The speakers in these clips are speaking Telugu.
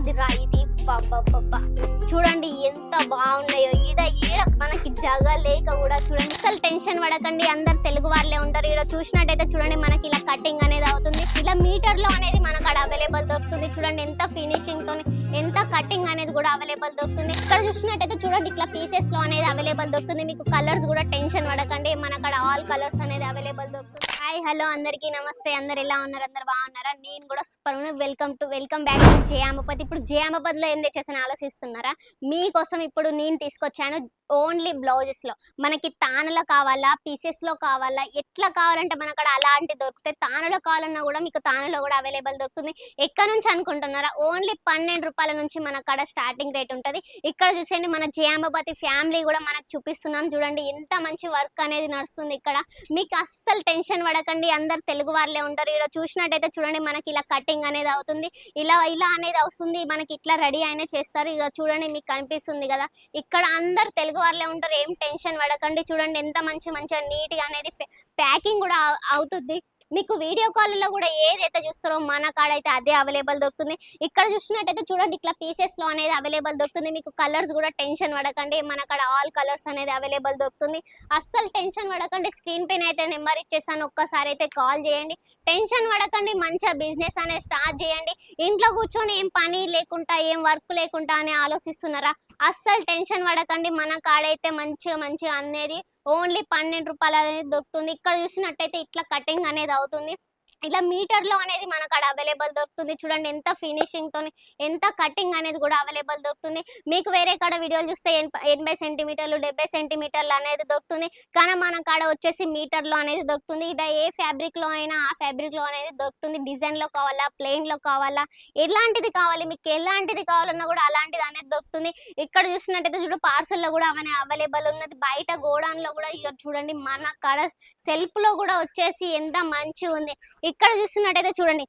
ఏందిరా ఇది బాబా చూడండి ఎంత బాగున్నాయో. ఈడ ఈడ మనకి జగ లేక కూడా చూడండి. అసలు టెన్షన్ పడకండి, అందరు తెలుగు వాళ్ళే ఉంటారు. ఈడ చూసినట్టయితే చూడండి మనకి ఇలా కటింగ్ అనేది అవుతుంది. ఇలా మీటర్ లో అనేది మనకు అక్కడ అవైలబుల్ దొరుకుతుంది. చూడండి ఎంత ఫినిషింగ్ తోని ఎంత కటింగ్ అనేది కూడా అవైలబుల్ దొరుకుతుంది. ఇక్కడ చూసినట్టయితే చూడండి ఇట్లా పీసెస్ లో అనేది అవైలబుల్ దొరుకుతుంది. మీకు కలర్స్ కూడా టెన్షన్ పడకండి, మన అక్కడ ఆల్ కలర్స్ అనేది అవైలబుల్ దొరుకుతుంది. హాయ్ హలో అందరికీ నమస్తే. అందరు ఎలా ఉన్నారు? అందరు బాగున్నారా? నేను కూడా సూపర్ ఉన్నాను. Welcome back to Jayambapati. ఇప్పుడు జయాంబపతిలో ఏం తెచ్చేసాను ఆలోచిస్తున్నారా? మీకోసం ఇప్పుడు నేను తీసుకొచ్చాను ఓన్లీ బ్లౌజెస్ లో. మనకి తానులో కావాలా, పీసెస్ లో కావాలా, ఎట్లా కావాలంటే మన అక్కడ అలాంటి దొరుకుతాయి. తానులో కావాలన్నా కూడా మీకు తానులో కూడా అవైలబుల్ దొరుకుతుంది. ఎక్కడ నుంచి అనుకుంటున్నారా? ఓన్లీ 12 రూపాయల నుంచి మన అక్కడ స్టార్టింగ్ రేట్ ఉంటుంది. ఇక్కడ చూసేయండి మన జయాంబపతి ఫ్యామిలీ కూడా మనకు చూపిస్తున్నాం. చూడండి ఎంత మంచి వర్క్ అనేది నడుస్తుంది ఇక్కడ. మీకు అస్సలు టెన్షన్ పడకండి, అందరు తెలుగు వాళ్ళే ఉంటారు. ఇక్కడ చూసినట్టయితే చూడండి మనకి ఇలా కటింగ్ అనేది అవుతుంది. ఇలా అనేది వస్తుంది, మనకి ఇట్లా రెడీ అయినా చేస్తారు. ఇక చూడండి మీకు కనిపిస్తుంది కదా, ఇక్కడ అందరు తెలుగు వాళ్ళే ఉంటారు. ఏం టెన్షన్ పడకండి. చూడండి ఎంత మంచిగా నీట్ గా అనేది ప్యాకింగ్ కూడా అవుతుంది. మీకు వీడియో కాల్లో కూడా ఏదైతే చూస్తారో మన కాడ అయితే అదే అవైలబుల్ దొరుకుతుంది. ఇక్కడ చూసినట్టయితే చూడండి ఇట్లా పీసెస్ లో అనేది అవైలబుల్ దొరుకుతుంది. మీకు కలర్స్ కూడా టెన్షన్ పడకండి, మన కాడ ఆల్ కలర్స్ అనేది అవైలబుల్ దొరుకుతుంది. అస్సలు టెన్షన్ పడకండి. స్క్రీన్ పైన అయితే నెంబర్ ఇచ్చేసాను, ఒక్కసారి అయితే కాల్ చేయండి. టెన్షన్ పడకండి, మంచిగా బిజినెస్ అనేది స్టార్ట్ చేయండి. ఇంట్లో కూర్చొని ఏం పని లేకుండా ఏం వర్క్ లేకుండా అని ఆలోచిస్తున్నారా? అస్సలు టెన్షన్ పడకండి, మన కాడైతే మంచిగా అనేది ఓన్లీ 12 రూపాయలు అనేది దొరుకుతుంది. ఇక్కడ చూసినట్టయితే ఇట్లా కటింగ్ అనేది అవుతుంది. ఇలా మీటర్ లో అనేది మనకు అక్కడ అవైలబుల్ దొరుకుతుంది. చూడండి ఎంత ఫినిషింగ్ తోని ఎంత కటింగ్ అనేది కూడా అవైలబుల్ దొరుకుతుంది. మీకు వేరే కాడ వీడియోలు చూస్తే 80 సెంటీమీటర్లు 70 సెంటీమీటర్లు అనేది దొరుకుతుంది. కానీ మన కాడ వచ్చేసి మీటర్ లో అనేది దొరుకుతుంది. ఇలా ఏ ఫ్యాబ్రిక్ లో అయినా ఆ ఫ్యాబ్రిక్ లో అనేది దొరుకుతుంది. డిజైన్ లో కావాలా, ప్లెయిన్ లో కావాలా, ఎలాంటిది కావాలి మీకు, ఎలాంటిది కావాలన్నా కూడా అలాంటిది అనేది దొరుకుతుంది. ఇక్కడ చూసినట్టయితే చూడు పార్సల్ లో కూడా అవైలబుల్ ఉన్నది. బయట గోడౌన్ లో కూడా ఇక్కడ చూడండి మన కాడ సెల్ఫ్ లో కూడా వచ్చేసి ఎంత మంచిగా ఉంది. ఇక్కడ చూస్తున్నట్టయితే చూడండి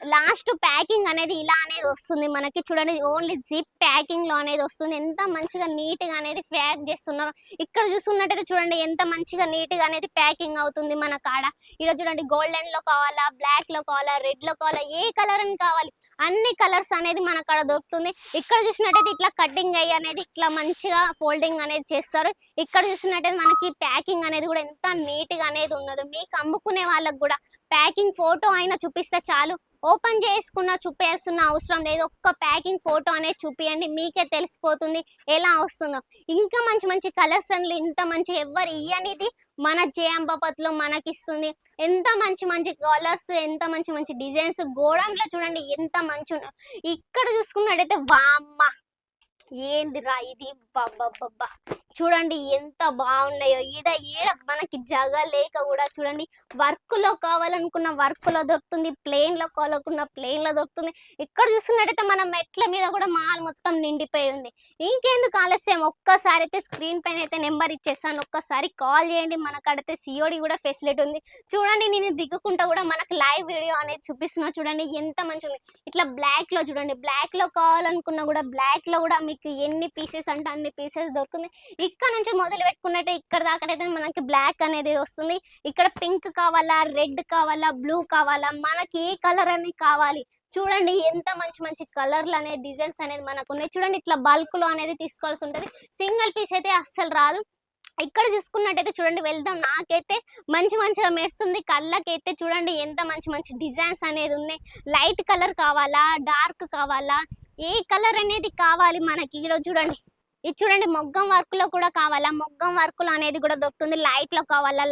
లాస్ట్ ప్యాకింగ్ అనేది ఇలా అనేది వస్తుంది మనకి. చూడండి ఓన్లీ జిప్ ప్యాకింగ్ లో అనేది వస్తుంది. ఎంత మంచిగా నీట్ గా అనేది ప్యాక్ చేస్తున్నారు. ఇక్కడ చూస్తున్నట్టయితే చూడండి ఎంత మంచిగా నీట్ గా అనేది ప్యాకింగ్ అవుతుంది మన కాడ. ఇక్కడ చూడండి గోల్డెన్ లో కావాలా, బ్లాక్ లో కావాలా, రెడ్ లో కావాలా, ఏ కలర్ అని కావాలి అన్ని కలర్స్ అనేది మన కాడ దొరుకుతుంది. ఇక్కడ చూసినట్టయితే ఇట్లా కటింగ్ అయ్యి అనేది ఇట్లా మంచిగా ఫోల్డింగ్ అనేది చేస్తారు. ఇక్కడ చూసినట్టయితే మనకి ప్యాకింగ్ అనేది కూడా ఎంత నీట్ గా అనేది ఉన్నది. మీకు అమ్ముకునే వాళ్ళకి కూడా ప్యాకింగ్ ఫోటో అయినా చూపిస్తే చాలు, ఓపెన్ చేసుకున్నా చూపేస్తున్న అవసరం లేదు. ఒక్క ప్యాకింగ్ ఫోటో అనేది చూపియండి, మీకే తెలిసిపోతుంది ఎలా వస్తుందో. ఇంకా మంచి కలర్స్ అండ్ ఇంత మంచి ఎవరు ఇయ్యనిది మన జయాంబపతిలో మనకి ఇస్తుంది. ఎంత మంచి కలర్స్, ఎంత మంచి డిజైన్స్. గోడంలో చూడండి ఎంత మంచి ఉన్నాయి. ఇక్కడ చూసుకున్నట్టయితే వామ్మ ఏందిరా ఇది బాబా చూడండి ఎంత బాగున్నాయో. ఈడ మనకి జగ లేక కూడా చూడండి వర్క్ లో కావాలనుకున్న వర్క్ లో దొరుకుతుంది, ప్లెయిన్ లో కావాలనుకున్న ప్లెయిన్ లో దొరుకుతుంది. ఇక్కడ చూస్తున్నట్టయితే మన మెట్ల మీద కూడా మాల్ మొత్తం నిండిపోయి ఉంది. ఇంకెందుకు ఆలస్యం, ఒక్కసారి అయితే స్క్రీన్ పైన అయితే నెంబర్ ఇచ్చేస్తాను, ఒక్కసారి కాల్ చేయండి. మనకడితే సిఓడి కూడా ఫెసిలిటీ ఉంది. చూడండి నేను దిగుకుంటా కూడా మనకు లైవ్ వీడియో అనేది చూపిస్తున్నా. చూడండి ఎంత మంచి ఉంది. ఇట్లా బ్లాక్ లో చూడండి, బ్లాక్ లో కావాలనుకున్నా కూడా బ్లాక్ లో కూడా మీకు ఎన్ని పీసెస్ అంటే అన్ని పీసెస్ దొరుకుతుంది. ఇక్కడ నుంచి మొదలు పెట్టుకున్నట్టే ఇక్కడ దాకానైతే మనకి బ్లాక్ అనేది వస్తుంది. ఇక్కడ పింక్ కావాలా, రెడ్ కావాలా, బ్లూ కావాలా, మనకి ఏ కలర్ అనేది కావాలి. చూడండి ఎంత మంచి కలర్లు అనేది డిజైన్స్ అనేది మనకు ఉన్నాయి. చూడండి ఇట్లా బల్క్ లో అనేది తీసుకోవాల్సి ఉంటుంది, సింగిల్ పీస్ అయితే అస్సలు రాదు. ఇక్కడ చూసుకున్నట్టయితే చూడండి వెళ్దాం. నాకైతే మంచిగా మెరుస్తుంది కళ్ళకైతే. చూడండి ఎంత మంచి డిజైన్స్ అనేది ఉన్నాయి. లైట్ కలర్ కావాలా, డార్క్ కావాలా, ఏ కలర్ అనేది కావాలి మనకి. ఈరోజు చూడండి ఇది చూడండి మొగ్గం వర్క్ లో కూడా కావాలా, మొగ్గం వర్క్ లో అనేది కూడా దొరుకుతుంది. లైట్ లో కావాలా,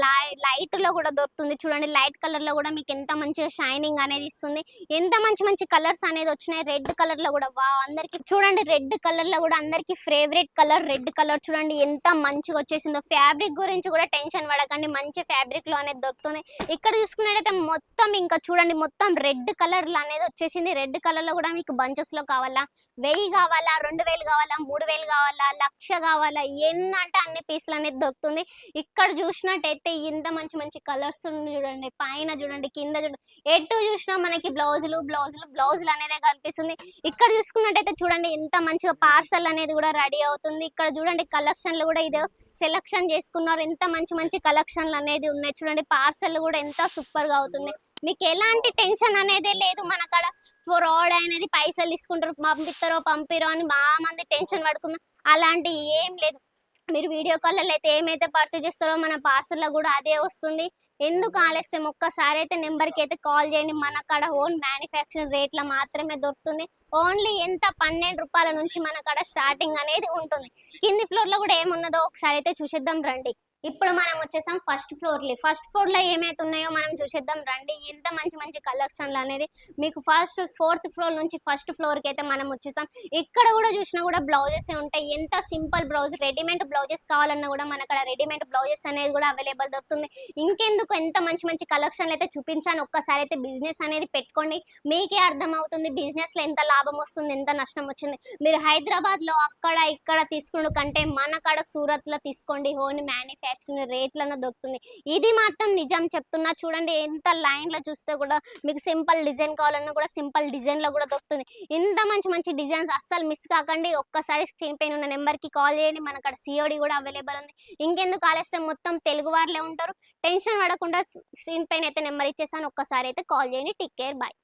లైట్ లో కూడా దొరుకుతుంది. చూడండి లైట్ కలర్ లో కూడా మీకు ఎంత మంచిగా షైనింగ్ అనేది ఇస్తుంది. ఎంత మంచి కలర్స్ అనేది వచ్చినాయి. రెడ్ కలర్ లో కూడా అందరికి చూడండి, రెడ్ కలర్ లో కూడా అందరికి ఫేవరెట్ కలర్ రెడ్ కలర్. చూడండి ఎంత మంచిగా వచ్చేసిందో. ఫ్యాబ్రిక్ గురించి కూడా టెన్షన్ పడకండి, మంచి ఫ్యాబ్రిక్ లో అనేది దొరుకుతుంది. ఇక్కడ చూసుకున్నట్టయితే మొత్తం ఇంకా చూడండి మొత్తం రెడ్ కలర్ అనేది వచ్చేసింది. రెడ్ కలర్ లో కూడా మీకు బంచెస్ లో కావాలా, 1000 కావాలా, 2000 కావాలా, 3000 కావాలా, 1,00,000 కావాలా, ఎన్ని అంటే అన్ని పీసులు అనేది దొరుకుతుంది. ఇక్కడ చూసినట్టయితే ఇంత మంచి కలర్స్ చూడండి. పైన చూడండి, కింద చూడండి, ఎటు చూసినా మనకి బ్లౌజులు అనేది కనిపిస్తుంది. ఇక్కడ చూసుకున్నట్టయితే చూడండి ఎంత మంచిగా పార్సల్ అనేది కూడా రెడీ అవుతుంది. ఇక్కడ చూడండి కలెక్షన్లు కూడా ఇదే సెలెక్షన్ చేసుకున్నారు. ఎంత మంచి కలెక్షన్లు అనేది ఉన్నాయి. చూడండి పార్సల్ కూడా ఎంత సూపర్ గా అవుతుంది. మీకు ఎలాంటి టెన్షన్ అనేది లేదు. మన కాడ ఫ్రాడ్ అనేది పైసలు తీసుకుంటారు, పంపిస్తారో పంపిరో అని బాగా మంది టెన్షన్ పడుకున్నారు. అలాంటి ఏం లేదు. మీరు వీడియో కాల్లో అయితే ఏమైతే పార్సల్ చేస్తారో మన పార్సల్లో కూడా అదే వస్తుంది. ఎందుకు ఆలస్యం, ఒక్కసారి అయితే నెంబర్కి అయితే కాల్ చేయండి. మన కాడ ఓన్ మ్యానుఫ్యాక్చరింగ్ రేట్ల మాత్రమే దొరుకుతుంది. ఓన్లీ ఎంత ₹12 నుంచి మన కాడ స్టార్టింగ్ అనేది ఉంటుంది. కింది ఫ్లోర్ లో కూడా ఏమున్నదో ఒకసారి అయితే చూసేద్దాం రండి. ఇప్పుడు మనం వచ్చేసాం ఫస్ట్ ఫ్లోర్ లో ఏమైతే ఉన్నాయో మనం చూసేద్దాం రండి. ఎంత మంచి మంచి కలెక్షన్లు అనేది మీకు ఫోర్త్ ఫ్లోర్ నుంచి ఫస్ట్ ఫ్లోర్ కి అయితే మనం వచ్చేసాం. ఇక్కడ కూడా చూసినా కూడా బ్లౌజెస్ ఉంటాయి. ఎంత సింపుల్ బ్లౌజ్, రెడీమేడ్ బ్లౌజెస్ కావాలన్నా కూడా మన అక్కడ రెడీమేడ్ బ్లౌజెస్ అనేది కూడా అవైలబుల్ దొరుకుతుంది. ఇంకెందుకు, ఎంత మంచి మంచి కలెక్షన్లు అయితే చూపించాను. ఒక్కసారి అయితే బిజినెస్ అనేది పెట్టుకోండి, మీకే అర్థం అవుతుంది బిజినెస్ లో ఎంత లాభం వస్తుంది, ఎంత నష్టం వచ్చింది. మీరు హైదరాబాద్ లో అక్కడ ఇక్కడ తీసుకున్న కంటే మన కాడ సూరత్ లో తీసుకోండి. ఓన్ మ్యానుఫ్యాక్చరింగ్ రేట్లను దొరుకుతుంది. ఇది మాత్రం నిజం చెప్తున్నా. చూడండి ఎంత లైన్ లో చూస్తే కూడా మీకు సింపుల్ డిజైన్ కావాలన్నా కూడా సింపుల్ డిజైన్ లో కూడా దొరుకుతుంది. ఇంత మంచి మంచి డిజైన్స్ అస్సలు మిస్ కాకండి. ఒక్కసారి స్క్రీన్ పైన ఉన్న నెంబర్ కి కాల్ చేయండి, మన అక్కడ సిఓడి కూడా అవైలబుల్ ఉంది. ఇంకెందుకు ఆలస్యం, మొత్తం తెలుగు వారులే ఉంటారు. టెన్షన్ పడకుండా స్క్రీన్ పైన అయితే నెంబర్ ఇచ్చేసాను, ఒక్కసారి అయితే కాల్ చేయండి. Take care, bye.